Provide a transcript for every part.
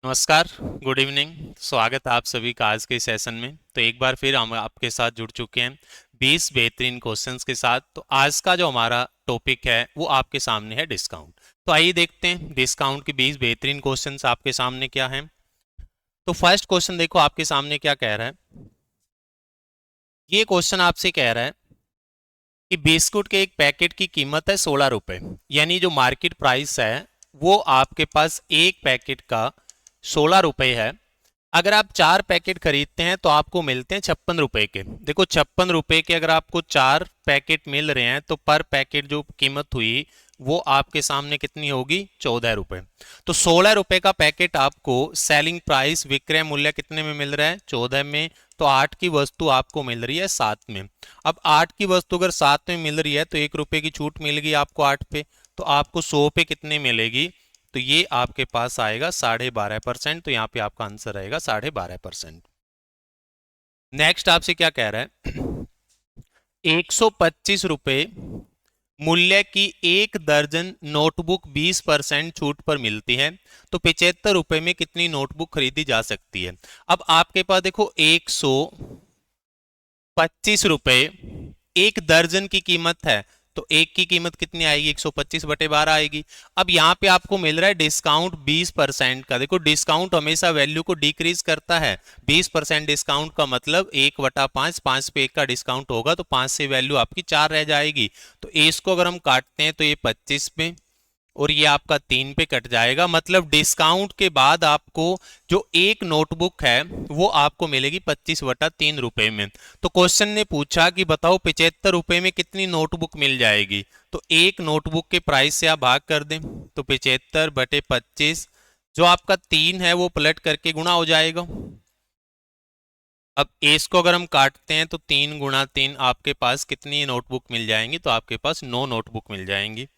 नमस्कार। Good evening. स्वागत है आप सभी का आज के सेशन में। तो एक बार फिर हम आपके साथ जुड़ चुके हैं 20 बेहतरीन क्वेश्चंस के साथ। तो आज का जो हमारा टॉपिक है वो आपके सामने है डिस्काउंट। तो आइए देखते हैं डिस्काउंट के 20 बेहतरीन क्वेश्चंस आपके सामने क्या हैं। तो फर्स्ट क्वेश्चन देखो आपके सामने क्या कह रहा है। ये क्वेश्चन आपसे कह रहा है कि बिस्कुट के एक पैकेट की कीमत है 16 रुपए, यानी जो मार्केट प्राइस है वो आपके पास एक पैकेट का 16 रुपए है। अगर आप 4 पैकेट खरीदते हैं तो आपको मिलते हैं 56 रुपए के। देखो 56 रुपए के अगर आपको 4 पैकेट मिल रहे हैं तो पर पैकेट जो कीमत हुई वो आपके सामने कितनी होगी, 14 रुपए। तो 16 रुपए का पैकेट आपको सेलिंग प्राइस विक्रय मूल्य कितने में मिल रहा है, 14 में। तो 8 की वस्तु आपको मिल रही है 7 में। अब 8 की वस्तु अगर 7 में मिल रही है तो 1 रुपए की छूट मिल गई आपको 8 पे। तो आपको 100 पे कितने मिलेगी, तो ये आपके पास आएगा 12.5%। तो यहाँ पे आपका आंसर रहेगा 12.5%। नेक्स्ट आपसे क्या कह रहा है 125 रुपए मूल्य की एक दर्जन नोटबुक 20% छूट पर मिलती है, तो 75 रुपए में कितनी नोटबुक खरीदी जा सकती है। अब आपके पास देखो 125 रुपए एक दर्जन की कीमत है, तो एक की कीमत कितनी आएगी, 125/12 आएगी। अब यहाँ पे आपको मिल रहा है डिस्काउंट 20% का। देखो डिस्काउंट हमेशा वैल्यू को डिक्रीज करता है। 20% डिस्काउंट का मतलब 1/5, 5 पे 1 का डिस्काउंट होगा तो 5 से वैल्यू आपकी 4 रह जाएगी। तो इसको अगर हम काटते हैं तो ये 25 पे और ये आपका 3 पे कट जाएगा। मतलब डिस्काउंट के बाद आपको जो एक नोटबुक है वो आपको मिलेगी 25/3 रुपए में। तो क्वेश्चन ने पूछा कि बताओ 75 रुपए में कितनी नोटबुक मिल जाएगी। तो एक नोटबुक के प्राइस से आप भाग कर दें तो 75/25, जो आपका 3 है वो पलट करके गुणा हो जाएगा। अब इसको अगर हम काटते हैं तो 3 × 3 आपके पास कितनी नोटबुक मिल जाएंगी, तो आपके पास 9 नोटबुक मिल जाएंगी।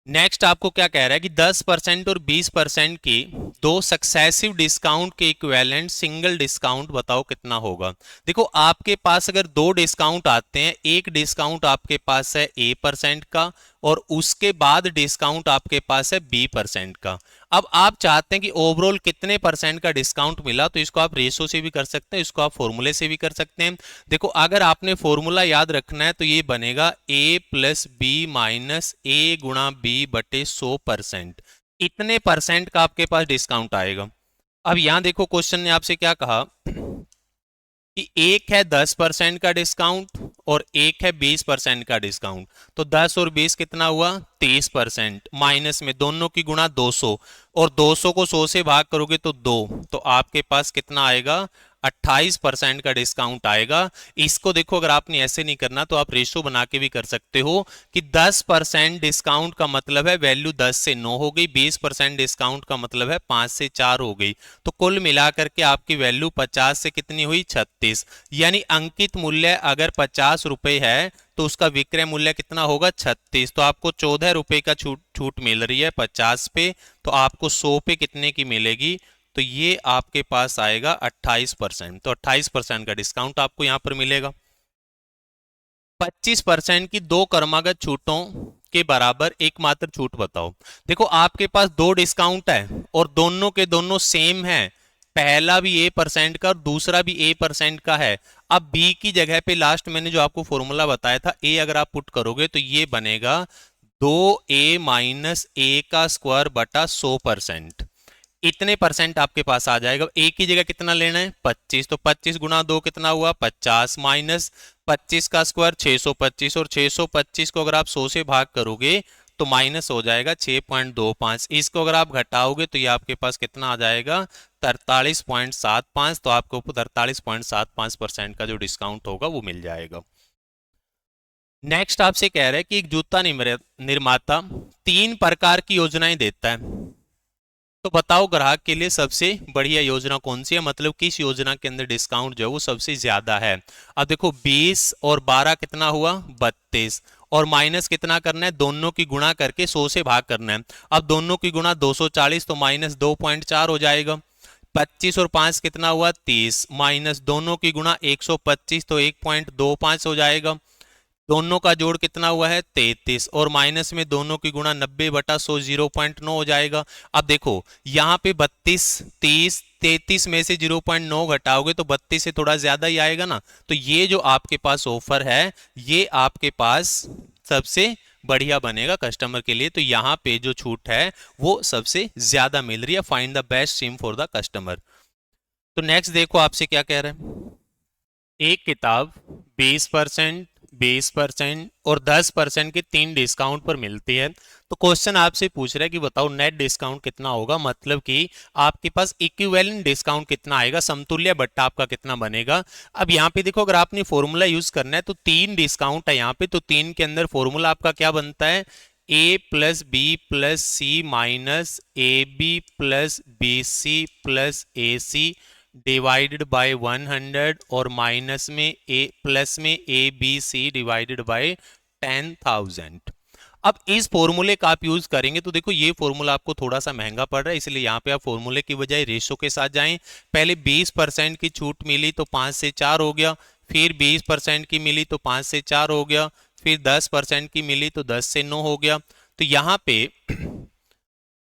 नेक्स्ट आपको क्या कह रहा है कि 10% और 20% की दो सक्सेसिव डिस्काउंट के इक्विवेलेंट सिंगल डिस्काउंट बताओ कितना होगा। देखो आपके पास अगर दो डिस्काउंट आते हैं, एक डिस्काउंट आपके पास है A% का और उसके बाद डिस्काउंट आपके पास है B% का। अब आप चाहते हैं कि ओवरऑल कितने परसेंट का डिस्काउंट मिला, तो इसको आप रेशो से भी कर सकते हैं, इसको आप फॉर्मूले से भी कर सकते हैं। देखो अगर आपने फॉर्मूला याद रखना है तो ये बनेगा A+B-A×B/100%। इतने परसेंट का आपके पास डिस्काउंट आएगा। अब यहां देखो क्वेश्चन ने आपसे क्या कहा कि एक है 10% का डिस्काउंट और एक है 20% का डिस्काउंट। तो 10 और 20 कितना हुआ, 30%। माइनस में दोनों की गुणा 200 और 200 को 100 से भाग करोगे तो 2। तो आपके पास कितना आएगा, 28% का डिस्काउंट आएगा। इसको देखो अगर आपने ऐसे नहीं करना तो आप रेशो बना के भी कर सकते हो कि 10% डिस्काउंट का मतलब है वैल्यू 10 से 9 हो गई, 20% डिस्काउंट का मतलब है 5 से 4 हो गई। तो कुल मिलाकर के आपकी वैल्यू 50 से कितनी हुई, 36। यानी अंकित मूल्य अगर 50 रुपए है तो उसका विक्रय मूल्य कितना होगा, 36। तो आपको 14 रुपए का छूट मिल रही है 50 पे, तो आपको 100 पे कितने की मिलेगी, तो ये आपके पास आएगा 28%। तो 28% का डिस्काउंट आपको यहां पर मिलेगा। 25% की दो क्रमागत छूटों के बराबर एकमात्र छूट बताओ। देखो आपके पास दो डिस्काउंट है और दोनों के दोनों सेम है। पहला भी A% का और दूसरा भी A% का है। अब B की जगह पे लास्ट मैंने जो आपको फॉर्मूला बताया था A अगर आप पुट करोगे तो ये बनेगा 2A-A² / 100%। इतने परसेंट आपके पास आ जाएगा। एक की जगह कितना लेना है, 25। तो 25 × 2 कितना हुआ, 50 माइनस 25 का स्क्वायर 625 और 625 को अगर आप 100 से भाग करोगे तो माइनस हो जाएगा 6.25। इसको अगर आप घटाओगे तो ये आपके पास कितना आ जाएगा, 43.75। तो आपको 43.75% का जो डिस्काउंट होगा वो मिल जाएगा। नेक्स्ट आपसे कह रहे हैं कि एक जूता निर्माता 3 प्रकार की योजनाएं देता है, तो बताओ ग्राहक के लिए सबसे बढ़िया योजना कौन सी है, मतलब किस योजना के अंदर डिस्काउंट जो है वो सबसे ज्यादा है। अब देखो 20 और 12 कितना हुआ, 32 और माइनस कितना करना है, दोनों की गुणा करके 100 से भाग करना है। अब दोनों की गुणा 240 तो माइनस 2.4 हो जाएगा। 25 और 5 कितना हुआ, 30 माइनस दोनों की गुणा 125 तो 1.25 हो जाएगा। दोनों का जोड़ कितना हुआ है 33, और माइनस में दोनों की गुणा 90/100 0.9 हो जाएगा। अब देखो यहाँ पे 32, 30, 33 में से 0.9 घटाओगे तो 32 से थोड़ा ज्यादा ही आएगा ना। तो ये जो आपके पास ऑफर है ये आपके पास सबसे बढ़िया बनेगा कस्टमर के लिए। तो यहाँ पे जो छूट है वो सबसे ज्यादा मिल रही है। Find the best SIM for the customer. तो नेक्स्ट देखो आपसे क्या कह रहे हैं। एक किताब 20%, 20% और 10% के 3 डिस्काउंट पर मिलती है। तो क्वेश्चन आपसे पूछ रहा है कि बताओ नेट डिस्काउंट कितना होगा, मतलब कि आपके पास इक्विवेलेंट डिस्काउंट कितना आएगा, समतुल्य बट्टा आपका कितना बनेगा। अब यहाँ पे देखो अगर आपने फॉर्मूला यूज करना है तो 3 डिस्काउंट है यहाँ पे, तो 3 के अंदर फॉर्मूला आपका क्या बनता है, A plus B plus C minus A B plus B C plus A C divided by 100 और माइनस में ए प्लस में A B C divided by 10,000। अब इस फॉर्मूले का आप यूज करेंगे तो देखो ये फॉर्मूला आपको थोड़ा सा महंगा पड़ रहा है, इसलिए यहाँ पे आप फॉर्मूले की बजाय रेशो के साथ जाएं। पहले 20% की छूट मिली तो 5 से 4 हो गया, फिर 20% की मिली तो 5 से 4 हो गया, फिर 10% की मिली तो 10 से 9 हो गया। तो यहाँ पे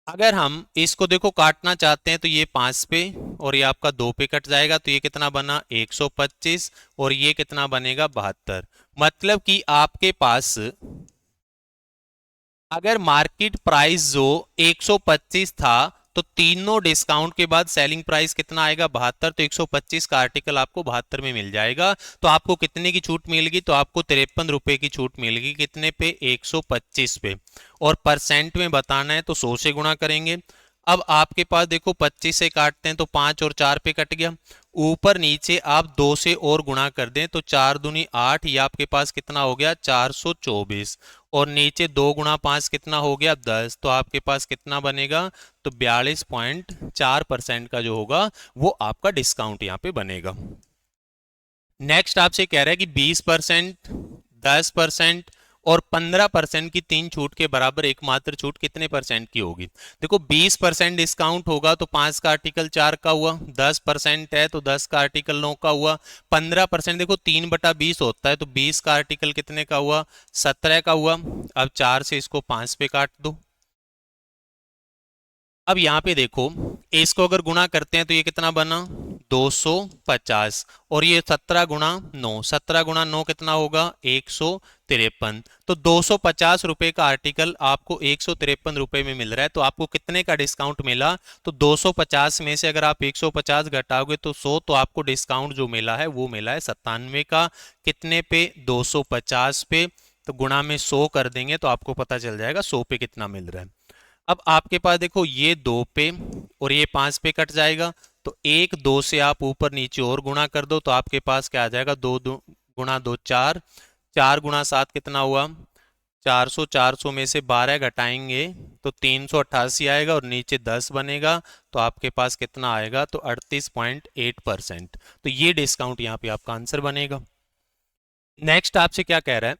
अगर हम इसको देखो काटना चाहते हैं तो ये 5 पे और ये आपका 2 पे कट जाएगा, तो ये कितना बना 125 और ये कितना बनेगा 72। मतलब कि आपके पास अगर मार्केट प्राइस जो 125 था तो तीनों डिस्काउंट के बाद सेलिंग प्राइस कितना आएगा 72, तो 125 का आर्टिकल आपको 72 में मिल जाएगा। तो आपको कितने की छूट मिलेगी, तो आपको 53 रुपए की छूट मिलेगी, कितने पे 125 पे। और परसेंट में बताना है तो 100 से गुणा करेंगे। अब आपके पास देखो 25 से काटते हैं तो 5 और 4 पे कट गया, ऊपर नीचे आप 2 से और गुणा कर दें तो 4 दूनी 8, ये आपके पास कितना हो गया 424, और नीचे 2 गुणा 5 कितना हो गया 10, तो आपके पास कितना बनेगा, तो 42.4% का जो होगा वो आपका डिस्काउंट यहाँ पे बनेगा। नेक्स्ट आपसे कह रहा है कि 20%, 10% और 15% की 3 छूट के बराबर एकमात्र छूट कितने परसेंट की होगी। देखो 20% डिस्काउंट होगा तो 5 का आर्टिकल 4 का हुआ, 10% है तो 10 का आर्टिकल 9 का हुआ, 15% देखो 3/20 होता है तो 20 का आर्टिकल कितने का हुआ 17 का हुआ। अब 4 से इसको 5 पे काट दो। अब यहाँ पे देखो इसको अगर गुणा करते हैं तो ये कितना बना 250, और ये 17 गुणा 9, 17 गुणा 9 कितना होगा 153। तो 250 रुपए का आर्टिकल आपको 153 रुपए में मिल रहा है। तो आपको कितने का डिस्काउंट मिला, तो 250 में से अगर आप 150 घटाओगे तो 100, तो आपको डिस्काउंट जो मिला है वो मिला है 97 का, कितने पे 250 पे। तो गुणा में 100 कर देंगे तो आपको पता चल जाएगा 100 पे कितना मिल रहा है। अब आपके पास देखो ये 2 पे और ये 5 पे कट जाएगा, तो 1 2 से आप ऊपर नीचे और गुणा कर दो तो आपके पास क्या आ जाएगा 2 गुणा 2 4, 4 गुणा 7 कितना हुआ 400, 400 में से 12 घटाएंगे तो 388 आएगा, और नीचे 10 बनेगा तो आपके पास कितना आएगा, तो 38.8%। तो ये डिस्काउंट यहाँ पे आपका आंसर बनेगा। नेक्स्ट आपसे क्या कह रहा है,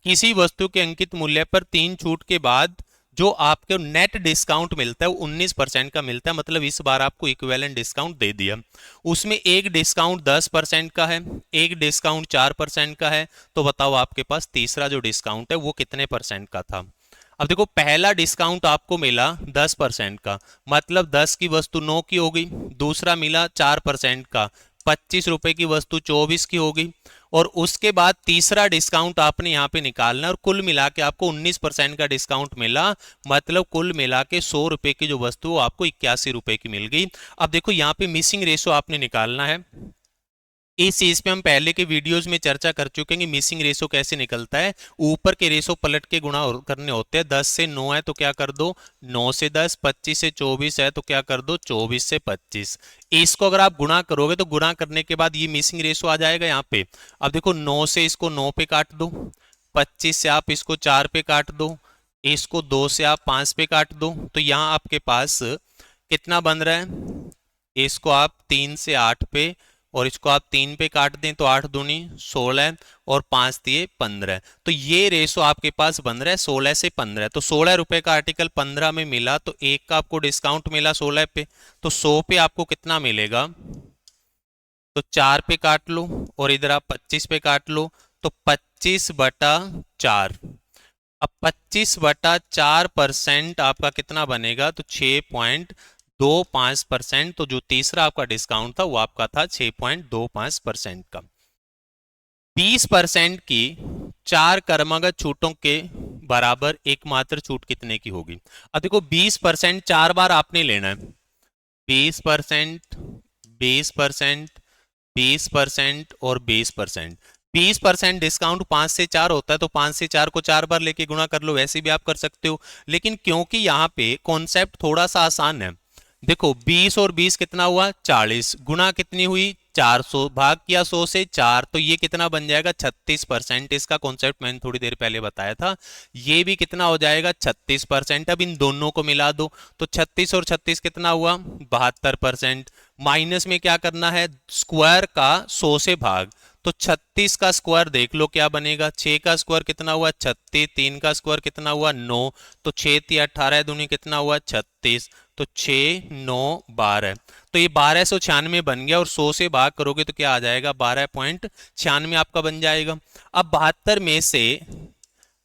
किसी वस्तु के अंकित मूल्य पर 3 छूट के बाद जो आपको नेट डिस्काउंट मिलता है वो 19% का मिलता है, मतलब इस बार आपको इक्विवेलेंट डिस्काउंट दे दिया। उसमें एक डिस्काउंट 10% का है, एक डिस्काउंट 4% का है। तो बताओ आपके पास तीसरा जो डिस्काउंट है वो कितने परसेंट का था। अब देखो पहला डिस्काउंट आपको मिला 10% का, मतलब 10 की वस्तु 9 की होगी। दूसरा मिला 4% का, 25 रुपए की वस्तु 24 की होगी। और उसके बाद तीसरा डिस्काउंट आपने यहाँ पे निकालना है, और कुल मिला के आपको 19% का डिस्काउंट मिला, मतलब कुल मिला के 100 रुपए की जो वस्तु वो आपको 81 रुपए की मिल गई। अब देखो यहाँ पे मिसिंग रेशो आपने निकालना है। इस चीज पे हम पहले के वीडियोस में चर्चा कर चुके हैं कि मिसिंग रेशो कैसे निकलता है। ऊपर के रेशो पलट के गुणा करने होते हैं। 10 से 9 है तो क्या कर दो 9 से 10, 25 से 24 है तो क्या कर दो 24 से 25। इसको अगर आप गुणा करोगे तो गुणा करने के बाद ये मिसिंग रेशो आ जाएगा यहाँ पे। अब देखो 9 से इसको 9 पे काट दो, 25 से आप इसको 4 पे काट दो, इसको 2 से आप 5 पे काट दो, तो यहाँ आपके पास कितना बन रहा है, इसको आप 3 से 8 पे और इसको आप 3 पे काट दें तो 8 दूनी 16 और 5 दिए 15। तो ये रेशो आपके पास बन रहा है 16 से 15। तो 16 रुपए का आर्टिकल 15 में मिला तो एक का आपको डिस्काउंट मिला 16 पे, तो 100 पे आपको कितना मिलेगा, तो 4 पे काट लो और इधर आप 25 पे काट लो, तो 25/4। अब 25/4% आपका कितना बनेगा, तो 6.25%। तो जो तीसरा आपका डिस्काउंट था वो आपका था 6.25% का। 20% की 4 क्रमागत छूटों के बराबर एकमात्र छूट कितने की होगी। अब देखो 20% 4 बार आपने लेना है। 20%, 20%, 20% और 20%। 20% डिस्काउंट 5 से 4 होता है, तो 5 से 4 को 4 बार लेके गुणा कर लो, वैसे भी आप कर सकते हो। लेकिन क्योंकि यहाँ पे कॉन्सेप्ट थोड़ा सा आसान है, देखो 20 और 20 कितना हुआ 40, गुणा कितनी हुई 400, भाग किया 100 से 4, तो ये कितना बन जाएगा 36%। इसका कॉन्सेप्ट मैंने थोड़ी देर पहले बताया था। ये भी कितना हो जाएगा 36%। अब इन दोनों को मिला दो, तो 36 और 36 कितना हुआ 72%। माइनस में क्या करना है, स्क्वायर का 100 से भाग, तो 36 का स्क्वायर देख लो क्या बनेगा, 6 का स्क्वायर कितना हुआ 36, 3 का स्क्वायर कितना हुआ 9, तो 6 × 18 दूनी कितना हुआ 36, तो 6 9 12, तो ये 1296 बन गया। और 100 से भाग करोगे तो क्या आ जाएगा 12.96 आपका बन जाएगा। अब 72 में से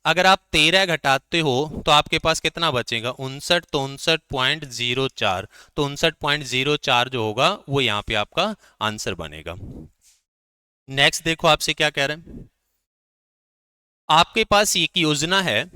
अगर आप 13 घटाते हो तो आपके पास कितना बचेगा 59, तो 59.04, तो 59.04 जो होगा वो यहाँ पे आपका आंसर बनेगा। नेक्स्ट देखो आपसे क्या कह रहे हैं, आपके पास एक योजना है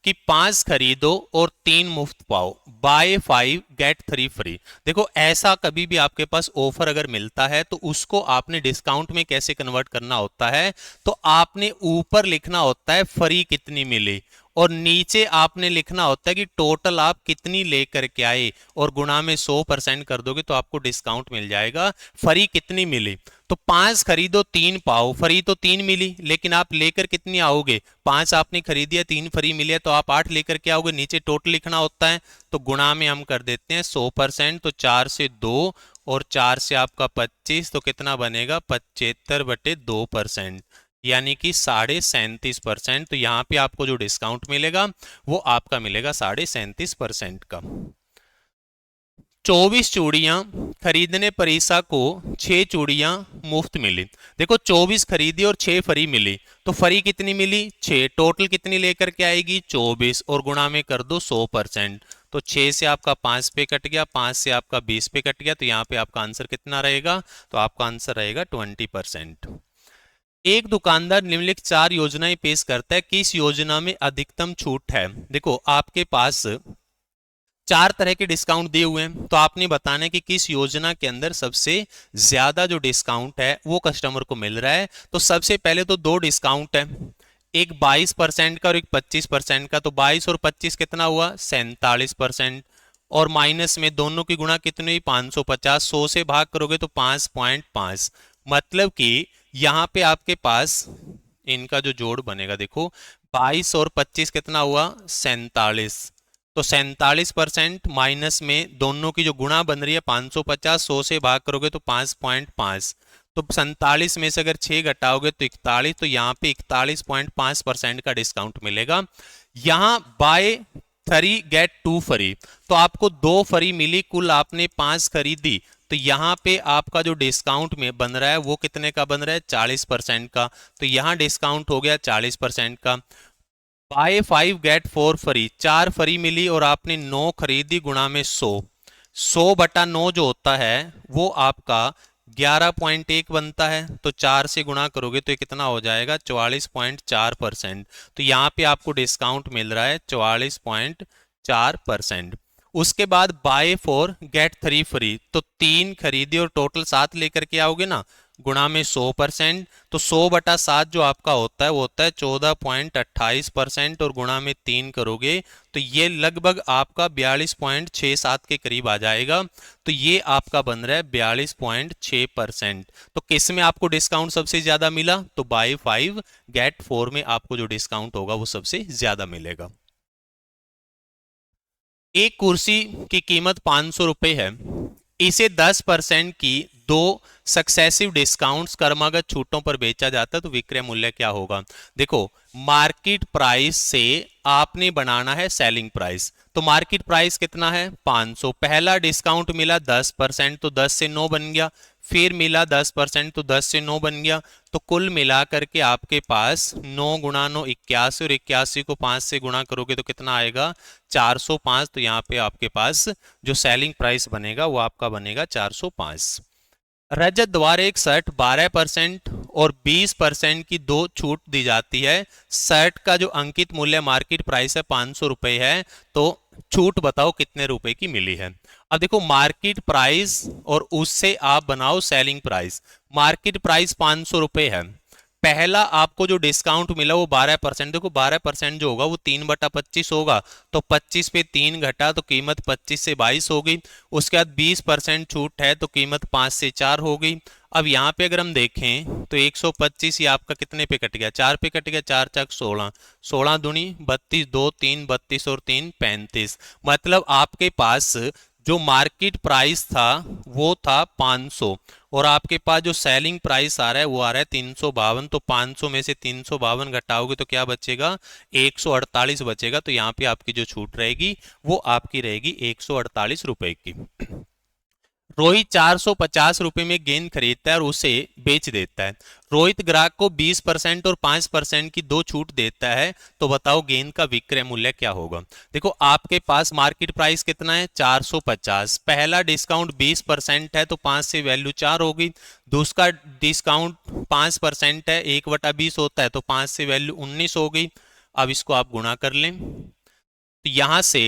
कि 5 खरीदो और 3 मुफ्त पाओ, बाय 5 गेट 3 फ्री। देखो ऐसा कभी भी आपके पास ऑफर अगर मिलता है तो उसको आपने डिस्काउंट में कैसे कन्वर्ट करना होता है, तो आपने ऊपर लिखना होता है फ्री कितनी मिली, और नीचे आपने लिखना होता है कि टोटल आप कितनी लेकर के आए, और गुणा में 100% कर दोगे तो आपको डिस्काउंट मिल जाएगा। फ्री कितनी मिली, तो 5 खरीदो 3 पाओ, फ्री तो 3 मिली, लेकिन आप लेकर कितनी आओगे, 5 आपने खरीदी है 3 फ्री मिली है, तो आप 8 लेकर के आओगे। नीचे टोटल लिखना होता है, तो गुणा में हम कर देते हैं 100%, तो 4 से 2 और 4 से आपका 25, तो कितना बनेगा 75/2%, यानी कि 37.5%। तो यहाँ पे आपको जो डिस्काउंट मिलेगा वो आपका मिलेगा 37.5% का। 24 चूड़ियां खरीदने पर ईसा को 6 चूड़ियां मुफ्त मिली। देखो 24 खरीदी और 6 फ्री मिली, तो फ्री कितनी मिली 6, टोटल कितनी लेकर के आएगी 24, और गुणा में कर दो 100%, तो 6 से आपका 5 पे कट गया, 5 से आपका 20 पे कट गया, तो यहाँ पे आपका आंसर कितना रहेगा, तो आपका आंसर रहेगा 20%। एक दुकानदार निम्नलिखित 4 योजनाएं पेश करता है, किस योजना में अधिकतम छूट है। देखो आपके पास 4 तरह के डिस्काउंट दिए हुए हैं, तो आपने बताना है कि किस योजना के अंदर सबसे ज्यादा जो डिस्काउंट है वो कस्टमर को मिल रहा है। तो सबसे पहले तो 2 डिस्काउंट है, एक 22% का और एक 25% का, तो 22 और 25 कितना हुआ 47%, और माइनस में दोनों की गुणा कितनी हुई 550, 100 से भाग करोगे तो 5.5, मतलब कि यहाँ पे आपके पास इनका जो जोड़ बनेगा, देखो 22 और 25 कितना हुआ 47, तो 47% माइनस में दोनों की जो गुणा बन रही है 550, 100 से भाग करोगे तो 5.5, तो 47 में से अगर 6 घटाओगे तो 41, तो यहाँ पे 41.5% का डिस्काउंट मिलेगा। यहाँ बाय 3 गेट 2 फ्री, तो आपको 2 फ्री मिली, कुल आपने 5 खरीदी, तो यहाँ पे आपका जो डिस्काउंट में बन रहा है वो कितने का बन रहा है 40% का, तो यहाँ डिस्काउंट हो गया 40% का। बाय 5 गेट 4 फ्री, 4 फ्री मिली और आपने 9 खरीदी, गुणा में 100/9 जो होता है वो आपका 11.1 बनता है, तो 4 से गुणा करोगे तो ये कितना हो जाएगा 44.4%, तो यहाँ पे आपको डिस्काउंट मिल रहा है 44.4%। उसके बाद बाय 4 गेट 3 फ्री, तो 3 खरीदी और टोटल 7 लेकर के आओगे ना, गुणा में 100%, तो 100/7 जो आपका होता है वो होता है 14.28%, और गुणा में 3 करोगे तो ये लगभग आपका 42.67 के करीब आ जाएगा, तो ये आपका बन रहा है 42.6%। तो किस में आपको डिस्काउंट सबसे ज्यादा मिला, तो बाय 5 गेट 4 में आपको जो डिस्काउंट होगा वो सबसे ज्यादा मिलेगा। एक कुर्सी की कीमत 500 रुपए है, इसे 10% की 2 सक्सेसिव डिस्काउंट्स क्रमागत छूटों पर बेचा जाता है, तो विक्रय मूल्य क्या होगा। देखो मार्केट प्राइस से आपने बनाना है सेलिंग प्राइस, तो मार्केट प्राइस कितना है 500, पहला डिस्काउंट मिला 10%, तो 10 से 9 बन गया, फिर मिला 10%, तो 10 से 9 बन गया। तो कुल मिला करके आपके पास 9 गुणा 9 81, और 81 को 5 से गुणा करोगे तो कितना आएगा 405। तो यहाँ पे आपके पास जो सेलिंग प्राइस बनेगा वो आपका बनेगा 405। रजत द्वारा एक शर्ट 12% और 20% की दो छूट दी जाती है। शर्ट का जो अंकित मूल्य मार्केट प्राइस है 500 रुपए है, तो छूट बताओ कितने रुपए की मिली है। अब देखो मार्केट प्राइस और उससे आप बनाओ सेलिंग प्राइस। मार्केट प्राइस 500 रुपए है, पहला आपको जो डिस्काउंट मिला वो 12%। देखो 12% जो होगा वो 3/25 होगा, तो 25 पे 3 घटा तो कीमत 25 से 22 होगी। उसके बाद 20% छूट है तो कीमत 5 से 4 होगी। अब यहाँ पे अगर हम देखें तो 125 ये आपका कितने पे कट गया, 4 पे कट गया, 4 चक 16, 16 दूनी 32, 2 3 32 और 3 35। मतलब आपके पास जो मार्केट प्राइस था वो था 500, और आपके पास जो सेलिंग प्राइस आ रहा है वो आ रहा है 352। तो 500 में से 352 घटाओगे तो क्या बचेगा 148 बचेगा। तो यहाँ पे आपकी जो छूट रहेगी वो आपकी रहेगी 148 रुपए की। रोहित 450 रुपए में गेंद खरीदता है और उसे बेच देता है। रोहित ग्राहक को 20% और 5% की दो छूट देता है, तो बताओ गेंद का विक्रय मूल्य क्या होगा। देखो आपके पास मार्केट प्राइस कितना है 450, पहला डिस्काउंट 20% है तो 5 से वैल्यू 4 होगी। दूसरा डिस्काउंट 5% है, 1/20 होता है तो 5 से वैल्यू 19 होगी। अब इसको आप गुणा कर लें, तो यहां से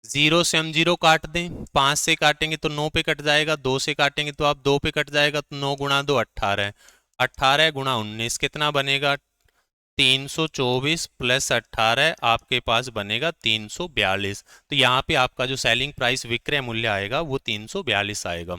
0 से हम 0 काट दें, 5 से काटेंगे तो 9 पे कट जाएगा, 2 से काटेंगे तो आप 2 पे कट जाएगा, तो 9 गुणा 2 18, 18 गुणा 19 कितना बनेगा 324 प्लस 18 आपके पास बनेगा 342। तो यहाँ पे आपका जो सेलिंग प्राइस विक्रय मूल्य आएगा वो 342 आएगा।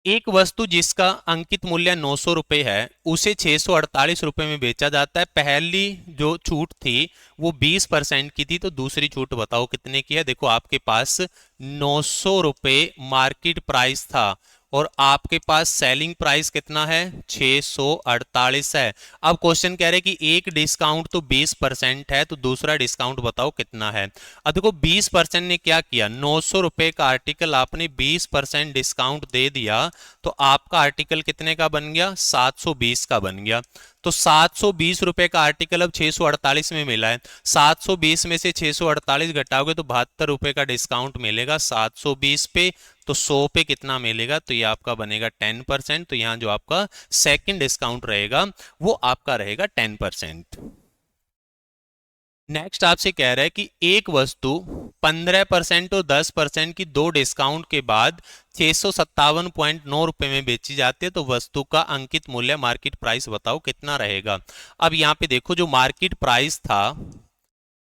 एक वस्तु जिसका अंकित मूल्य 900 रुपए है उसे 648 रुपए में बेचा जाता है। पहली जो छूट थी वो 20% की थी, तो दूसरी छूट बताओ कितने की है। देखो आपके पास 900 रुपए मार्केट प्राइस था और आपके पास सेलिंग प्राइस कितना है 648 है। अब क्वेश्चन कह रहे कि एक डिस्काउंट तो 20% है, तो दूसरा डिस्काउंट बताओ कितना है। अब देखो 20% ने क्या किया, 900 रुपए का आर्टिकल आपने 20% डिस्काउंट दे दिया, तो आपका आर्टिकल कितने का बन गया 720 का बन गया। तो 720 रुपए का आर्टिकल अब 648 में मिला है, 720 में से 648 घटाओगे तो 72 रुपए का डिस्काउंट मिलेगा 720 पे, तो 100 पे कितना मिलेगा, तो ये आपका बनेगा 10%। तो यहां जो आपका सेकंड डिस्काउंट रहेगा वो आपका रहेगा 10%। नेक्स्ट आपसे कह रहा है कि एक वस्तु 15% और 10% की दो डिस्काउंट के बाद 657.9 रुपए में बेची जाती है, तो वस्तु का अंकित मूल्य मार्केट प्राइस बताओ कितना रहेगा। अब यहाँ पे देखो जो मार्केट प्राइस था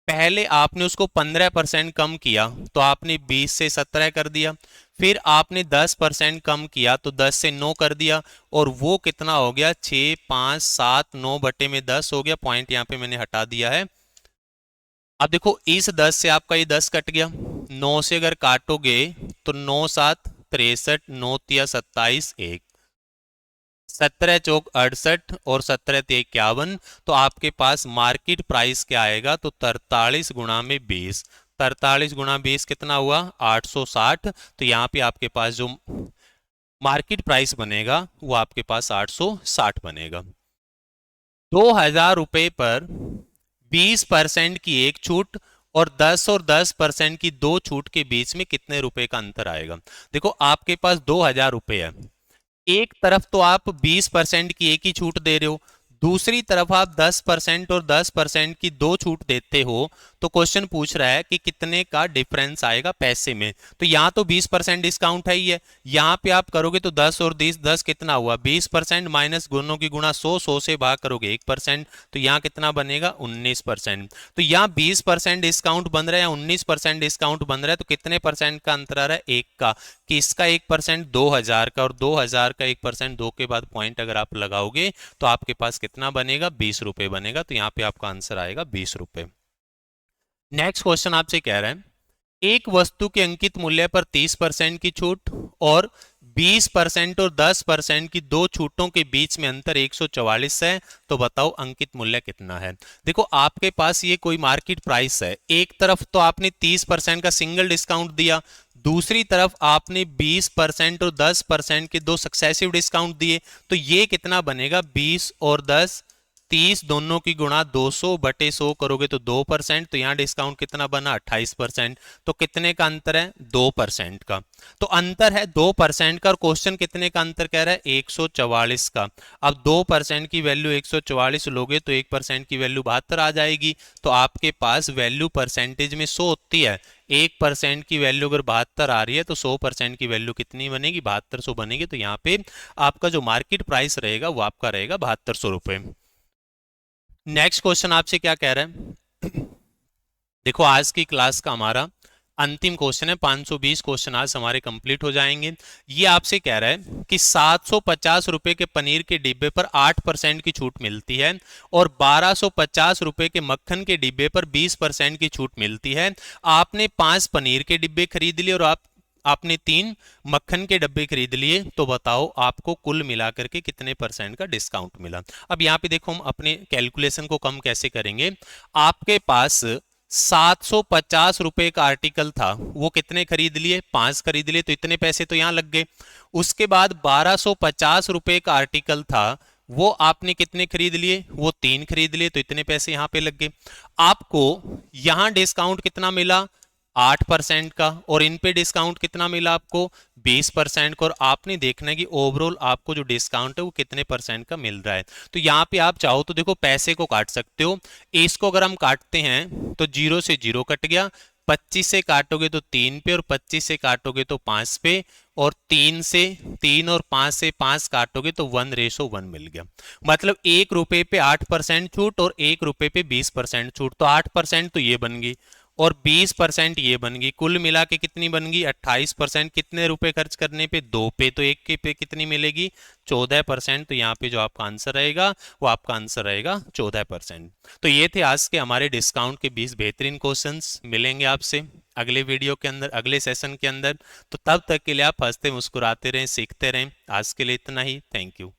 पहले आपने उसको 15% कम किया तो आपने 20 से 17 कर दिया, फिर आपने 10% कम किया तो 10 से 9 कर दिया, और वो कितना हो गया 6 5 7 9 बटे में 10 हो गया। पॉइंट यहाँ पे मैंने हटा दिया है। अब देखो इस 10 से आपका ये 10 कट गया, 9 से अगर काटोगे तो 9 7 63, 9 तिया 27, 1 17 चौक 68 और 17 ते 51, तो आपके पास मार्केट प्राइस क्या आएगा, तो 43 गुणा में 20, 43 गुणा 20 कितना हुआ 860। तो यहाँ पे आपके पास जो मार्केट प्राइस बनेगा वो आपके पास 860 बनेगा। 2000 रुपए पर 20% की एक छूट और 10 और 10% की दो छूट के बीच में कितने रुपए का अंतर आएगा। देखो आपके पास 2000 रुपए है, एक तरफ तो आप 20% की एक ही छूट दे रहे हो, दूसरी तरफ आप 10% और 10% की दो छूट देते हो, तो क्वेश्चन पूछ रहा है कि कितने का डिफरेंस आएगा पैसे में। तो यहाँ तो 20% डिस्काउंट है ही है, यहाँ पे आप करोगे तो 10 और 10 10 कितना हुआ 20% माइनस गुणों की गुणा 100, 100 से भाग करोगे 1%, तो यहाँ कितना बनेगा 19%। तो यहाँ 20% डिस्काउंट बन रहा है या 19% डिस्काउंट बन रहा है, तो कितने परसेंट का अंतर आ रहा है एक का, कि इसका 1% 2000 का और 2000 का 1% 2 के बाद पॉइंट अगर आप लगाओगे तो आपके पास कितना बनेगा 20 रुपए बनेगा। तो यहाँ पे आपका आंसर आएगा 20 रुपए। नेक्स्ट क्वेश्चन आपसे कह रहा है एक वस्तु के अंकित मूल्य पर 30% की छूट और 20% और 10% की दो छूटों के बीच में अंतर 144 है, तो बताओ अंकित मूल्य कितना है। देखो आपके पास ये कोई मार्केट प्राइस है, एक तरफ तो आपने 30% का सिंगल डिस्काउंट दिया, दूसरी तरफ आपने 20% और 10% के दो सक्सेसिव डिस्काउंट दिए, तो ये कितना बनेगा, 20 और 10 30, दोनों की गुणा 200/100 करोगे तो 2%, तो यहाँ डिस्काउंट कितना बना, 28%। तो कितने का अंतर है, 2% का। तो अंतर है 2% का, और क्वेश्चन कितने का अंतर कह रहा है, 144 का। अब 2% की वैल्यू 144 लोगे तो 1% की वैल्यू 72 आ जाएगी। तो आपके पास वैल्यू परसेंटेज में 100 होती है, 1% की वैल्यू अगर 72 आ रही है तो 100% की वैल्यू कितनी बनेगी, 7200 बनेगी। तो यहाँ पे आपका जो मार्केट प्राइस रहेगा वो आपका रहेगा 7200 रुपए। नेक्स्ट क्वेश्चन आपसे क्या कह रहा है, देखो आज की क्लास का हमारा अंतिम क्वेश्चन है, 520 क्वेश्चन आज हमारे कंप्लीट हो जाएंगे। ये आपसे कह रहा है कि 750 रुपए के पनीर के डिब्बे पर 8% की छूट मिलती है और 1250 रुपए के मक्खन के डिब्बे पर 20% की छूट मिलती है। आपने 5 पनीर के डिब्बे खरीद लिए और आपने 3 मक्खन के डब्बे खरीद लिए, तो बताओ आपको कुल मिलाकर के कितने परसेंट का डिस्काउंट मिला। अब यहाँ पे देखो हम अपने कैलकुलेशन को कम कैसे करेंगे। आपके पास 750 रुपए का आर्टिकल था, वो कितने खरीद लिए, 5 खरीद लिए, तो इतने पैसे तो यहां लग गए। उसके बाद 1250 रुपए का आर्टिकल था, वो आपने कितने खरीद लिए, वो 3 खरीद लिए, तो इतने पैसे यहां पे लग गए। आपको यहां डिस्काउंट कितना मिला, 8% का, और इन पे डिस्काउंट कितना मिला आपको, 20% का। और आपने देखना है कि ओवरऑल आपको जो डिस्काउंट है वो कितने परसेंट का मिल रहा है। तो यहाँ पे आप चाहो तो देखो पैसे को काट सकते हो। इसको अगर हम काटते हैं तो 0 से 0 कट गया, 25 से काटोगे तो 3 पे, और 25 से काटोगे तो 5 पे, और 3 और 5 से 5 काटोगे तो 1:1 मिल गया। मतलब 1 रुपए पे 8% छूट और 1 रुपए पे 20% छूट, तो 8% तो ये बन गई और 20% ये बन गई। कुल मिला के कितनी बन गई, 28%। कितने रुपए खर्च करने पे, 2 पे, तो 1 के पे कितनी मिलेगी, 14%। तो यहाँ पे जो आपका आंसर रहेगा वो आपका आंसर रहेगा 14%। तो ये थे आज के हमारे डिस्काउंट के 20 बेहतरीन क्वेश्चंस। मिलेंगे आपसे अगले वीडियो के अंदर, अगले सेशन के अंदर। तो तब तक के लिए आप हंसते मुस्कुराते रहें, सीखते रहें। आज के लिए इतना ही, थैंक यू।